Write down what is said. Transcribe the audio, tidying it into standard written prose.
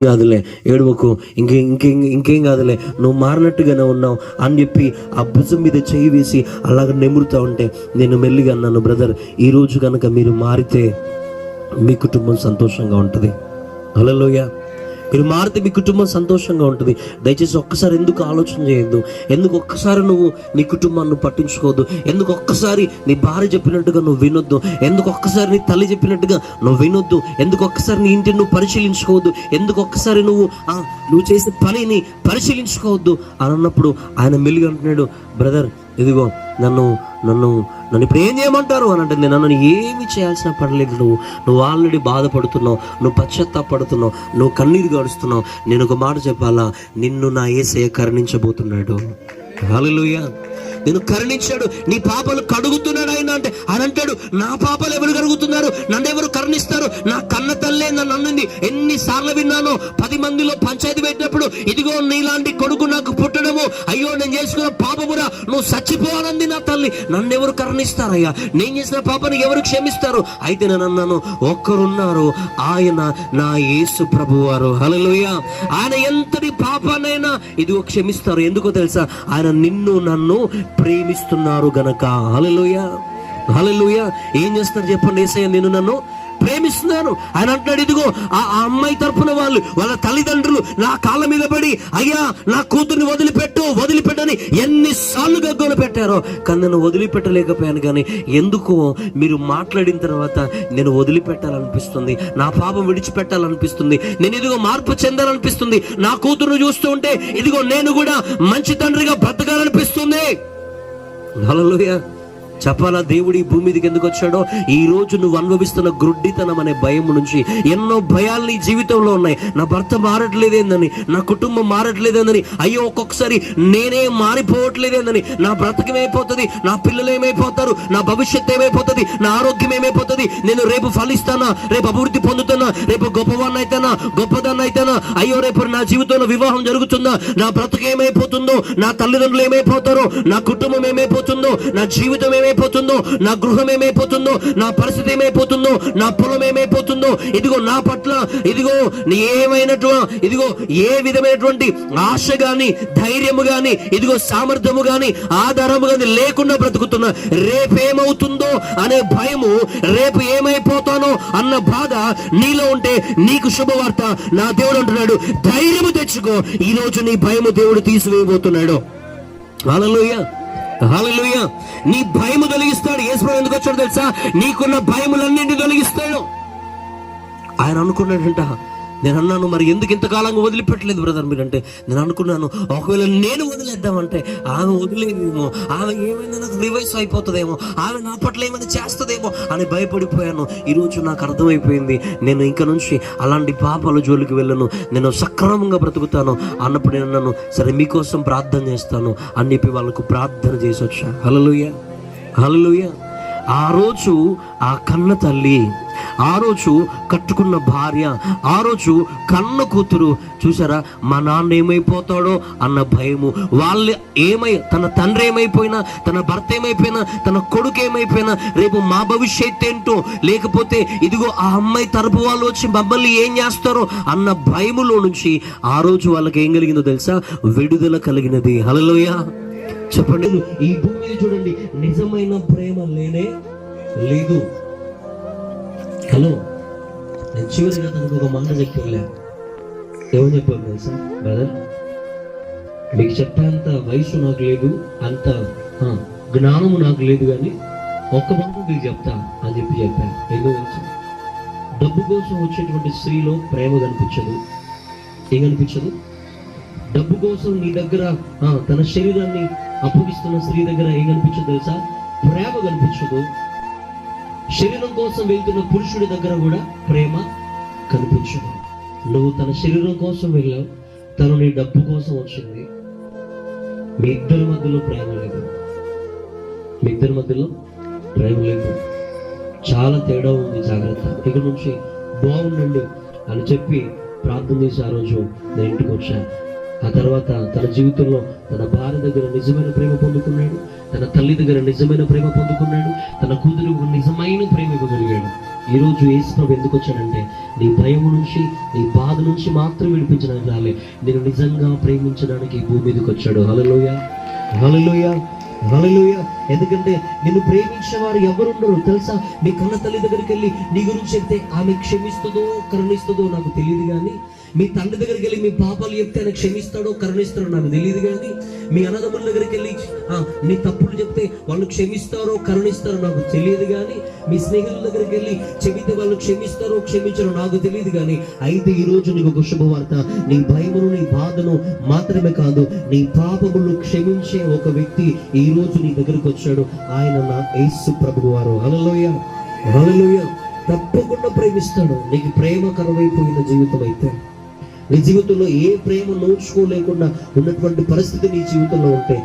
కాదులే, ఏడవకు, ఇంకేం కాదులే, నువ్వు మారినట్టుగానే ఉన్నావు అని చెప్పి ఆ భుజం మీద చేయి వేసి అలాగ నెమురుతా ఉంటే నేను మెల్లిగా అన్నాను, బ్రదర్, ఈరోజు కనుక మీరు మారితే మీ కుటుంబం సంతోషంగా ఉంటుంది. హల్లెలూయా. మీరు మారితే మీ కుటుంబం సంతోషంగా ఉంటుంది. దయచేసి ఒక్కసారి ఎందుకు ఆలోచన చేయొద్దు, ఎందుకు ఒక్కసారి నువ్వు నీ కుటుంబాన్ని పట్టించుకోవద్దు, ఎందుకు ఒక్కసారి నీ భార్య చెప్పినట్టుగా నువ్వు వినొద్దు, ఎందుకు ఒక్కసారి నీ తల్లి చెప్పినట్టుగా నువ్వు వినొద్దు, ఎందుకు ఒక్కసారి నీ ఇంటిని నువ్వు పరిశీలించుకోవద్దు, ఎందుకు ఒక్కసారి నువ్వు చేసే పనిని పరిశీలించుకోవద్దు అని అన్నప్పుడు ఆయన మెల్లిగా అంటున్నాడు, బ్రదర్, ఇదిగో నన్ను ఇప్పుడు ఏం చేయమంటారు అని అంటే, నన్ను ఏమి చేయాల్సిన పడలేదు, నువ్వు ఆల్రెడీ బాధపడుతున్నావు, నువ్వు పశ్చాత్తాపడుతున్నావు, నువ్వు కన్నీరు గాడుస్తున్నావు. నేను ఒక మాట చెప్పాలా, నిన్ను నా యేసయ్య కరుణించబోతున్నాడు. హల్లెలూయా. నేను కరుణించాడు, నీ పాపలు కడుగుతున్నాడు ఆయన అంటే. ఆయన అంటాడు, నా పాపలు ఎవరు కడుగుతున్నారు, నన్ను ఎవరు కరుణిస్తారు? నా కన్న తల్లే నన్ను అన్నది. ఎన్నిసార్లు విన్నానో, 10 మందిలో పంచాయతీ పెట్టినప్పుడు, ఇదిగో నీలాంటి కొడుకు నాకు పుట్టడము, అయ్యో నేను చేసుకున్న పాపమురా, నువ్వు చచ్చిపోవాలంది నా తల్లి. నన్ను ఎవరు కరుణిస్తారయ్యా? నేను చేసిన పాపని ఎవరు క్షమిస్తారు? అయితే నేను అన్నాను, ఒక్కరున్నారు, ఆయన నా యేసు ప్రభువారు. హల్లెలూయా. ఆయన ఎంతటి పాపానైనా ఇదిగో క్షమిస్తారు. ఎందుకో తెలుసా? ఆయన నిన్ను నన్ను ప్రేమిస్తున్నారు గనక. హల్లెలూయా. హల్లెలూయా. ఏం చేస్తారు చెప్పండి? యేసయ్య నిన్ను నన్ను ప్రేమిస్తున్నారు. ఆయన అంటున్నాడు, ఇదిగో ఆ అమ్మాయి తరపున వాళ్ళ తల్లిదండ్రులు నా కాళ్ళ మీద పడి, అయ్యా నా కూతుర్ని వదిలిపెట్టని ఎన్నిసార్లు గగ్గోలు పెట్టారో, కానీ నేను వదిలిపెట్టలేకపోయాను. కానీ ఎందుకు మీరు మాట్లాడిన తర్వాత నేను వదిలిపెట్టాలనిపిస్తుంది, నా పాపం విడిచిపెట్టాలనిపిస్తుంది, నేను ఇదిగో మార్పు చెందాలనిపిస్తుంది, నా కూతురును చూస్తూ ఉంటే ఇదిగో నేను కూడా మంచి తండ్రిగా బ్రతకాలనిపిస్తుంది. హల్లెలూయా. చెప్పాలా, దేవుడు ఈ భూమి మీదకి ఎందుకు వచ్చాడో? ఈ రోజు నువ్వు అనుభవిస్తున్న గ్రుడ్డితనం అనే భయం నుంచి, ఎన్నో భయాలు నీ జీవితంలో ఉన్నాయి. నా భర్త మారట్లేదేందని, నా కుటుంబం మారట్లేదేందని, అయ్యో ఒక్కొక్కసారి నేనే మారిపోవట్లేదేందని, నా బ్రతకం ఏమైపోతుంది, నా పిల్లలు ఏమైపోతారు, నా భవిష్యత్తు ఏమైపోతుంది, నా ఆరోగ్యం ఏమైపోతుంది, నేను రేపు ఫలిస్తానా, రేపు అభివృద్ధి పొందుతానా, రేపు గొప్పవాడిని అయితేనా, గొప్పదాన్ని అయితేనా, అయ్యో రేపు నా జీవితంలో వివాహం జరుగుతుందా, నా బ్రతకం ఏమైపోతుందో, నా తల్లిదండ్రులు ఏమైపోతారో, నా కుటుంబం ఏమైపోతుందో, నా జీవితం ఏమైపోతుందో, నా గృహం ఏమైపోతుందో, నా పరిస్థితి ఏమైపోతుందో, నా పొలం ఏమైపోతుందో, ఇదిగో నా పట్ల ఇదిగో ఇదిగో ఏ విధమైనటువంటి ఆశ గాని, ధైర్యము గాని, ఇదిగో సామర్థ్యము గాని, ఆధారము గాని లేకుండా బ్రతుకుతున్నా. రేపేమవుతుందో అనే భయము, రేపు ఏమైపోతానో అన్న బాధ నీలో ఉంటే నీకు శుభవార్త. నా దేవుడు అంటున్నాడు, ధైర్యము తెచ్చుకో, ఈ రోజు నీ భయము దేవుడు తీసివేయబోతున్నాడు. హల్లెలూయా. హల్లెలూయా. నీ భయము తొలగిస్తాడు. యేసు ఎందుకు వచ్చాడు తెలుసా? నీకున్న భయములన్నింటినీ తొలగిస్తాడు. ఆయన అనుకున్నాడంట, నేను అన్నాను, మరి ఎందుకు ఇంతకాలంగా వదిలిపెట్టలేదు బ్రదర్ మీరంటే, నేను అనుకున్నాను ఒకవేళ నేను వదిలేద్దామంటే ఆమె వదిలేదేమో, ఆమె ఏమైనా నాకు రివైస్ అయిపోతుందేమో, ఆమె నా పట్ల ఏమైనా చేస్తుందేమో అని భయపడిపోయాను. ఈరోజు నాకు అర్థమైపోయింది, నేను ఇంక నుంచి అలాంటి పాపాల జోలికి వెళ్ళను, నేను సక్రమంగా బ్రతుకుతాను అన్నప్పుడు నేను అన్నాను, సరే మీకోసం ప్రార్థన చేస్తాను అని చెప్పి వాళ్ళకు ప్రార్థన చేసి వచ్చా. హల్లెలూయా. హల్లెలూయా. ఆ రోజు ఆ కన్న తల్లి, ఆ రోజు కట్టుకున్న భార్య, ఆ రోజు కన్న కూతురు చూసారా, మా నాన్న ఏమైపోతాడో అన్న భయము, తన తండ్రి ఏమైపోయినా, తన భర్త ఏమైపోయినా, తన కొడుకు ఏమైపోయినా, రేపు మా భవిష్యత్తు ఏంటో, లేకపోతే ఇదిగో ఆ అమ్మాయి తరపు వాళ్ళు వచ్చి మమ్మల్ని ఏం చేస్తారో అన్న భయములో నుంచి ఆ రోజు వాళ్ళకి ఏం కలిగిందో తెలుసా? విడుదల కలిగినది. హల్లెలూయా. చెప్పండి, ఈ భూమి మీద చూడండి, నిజమైన ప్రేమ లేనే లేదు. హలో, నేను చివరిగా తనకు ఒక మాట చెప్పలే. ఏమని చెప్పాను తెలుసా? బ్రదర్, మీకు చెప్పేంత వయసు నాకు లేదు, అంత జ్ఞానము నాకు లేదు, కానీ ఒక్క మాట మీకు చెప్తా అని చెప్పాను. ఏదో తెలుసు, డబ్బు కోసం వచ్చేటువంటి స్త్రీలో ప్రేమ కనిపించదు. ఏం కనిపించదు? డబ్బు కోసం నీ దగ్గర తన శరీరాన్ని అప్పగిస్తున్న స్త్రీ దగ్గర ఏం కనిపించదు తెలుసా? ప్రేమ కనిపించదు. శరీరం కోసం వెళ్తున్న పురుషుడి దగ్గర కూడా ప్రేమ కనిపించదు. నువ్వు తన శరీరం కోసం వెళ్ళావు, తను నీ డబ్బు కోసం వచ్చింది. మీ ఇద్దరి మధ్యలో ప్రేమ లేదు. మీ ఇద్దరి మధ్యలో ప్రేమ లేదు. చాలా తేడా ఉంది. జాగ్రత్త. ఇక నుంచి బాగుండండి అని చెప్పి ప్రార్థన చేసి ఆ రోజు నేను ఇంటికి వచ్చాను. ఆ తర్వాత తన జీవితంలో తన భార్య దగ్గర నిజమైన ప్రేమ పొందుకున్నాడు, తన తల్లి దగ్గర నిజమైన ప్రేమ పొందుకున్నాడు, తన కూతురు నిజమైన ప్రేమ ఇవ్వగలిగాడు. ఈరోజు యేసు ప్రభు ఎందుకు వచ్చాడంటే నీ భయం నుంచి, నీ బాధ నుంచి మాత్రం విడిపించడానికి రాలే, నేను నిజంగా ప్రేమించడానికి ఈ భూమి మీదకి వచ్చాడు. హల్లెలూయా, హల్లెలూయా, హల్లెలూయా. ఎందుకంటే నిన్ను ప్రేమించే వారు ఎవరుండరు తెలుసా? మీ కన్న తల్లి దగ్గరికి వెళ్ళి నీ గురించి చెప్తే ఆమె క్షమిస్తుందో కరుణిస్తుందో నాకు తెలియదు, కానీ మీ తండ్రి దగ్గరికి వెళ్ళి మీ పాపాలు చెప్తే ఆయన క్షమిస్తాడో కరుణిస్తాడో నాకు తెలియదు, కానీ మీ అన్నదమ్ముల దగ్గరికి వెళ్ళి నీ తప్పులు చెప్తే వాళ్ళు క్షమిస్తారో కరుణిస్తారో నాకు తెలియదు, కానీ మీ స్నేహితుల దగ్గరికి వెళ్ళి చెబితే వాళ్ళు క్షమిస్తారో క్షమించారో నాకు తెలియదు. కానీ అయితే ఈరోజు నీకు ఒక శుభవార్త, నీ భయమును నీ బాధను మాత్రమే కాదు, నీ పాపములు క్షమించే ఒక వ్యక్తి ఈ రోజు నీ దగ్గరికి వచ్చాడు. ఆయన నా యేసు ప్రభువు వారు. హల్లెలూయా, హల్లెలూయా. తప్పకుండా ప్రేమిస్తాడు. నీకు ప్రేమ కరువైపోయిన జీవితం అయితే, నీ జీవితంలో ఏ ప్రేమ నోచుకోలేకుండా ఉన్నటువంటి పరిస్థితి నీ జీవితంలో ఉంటే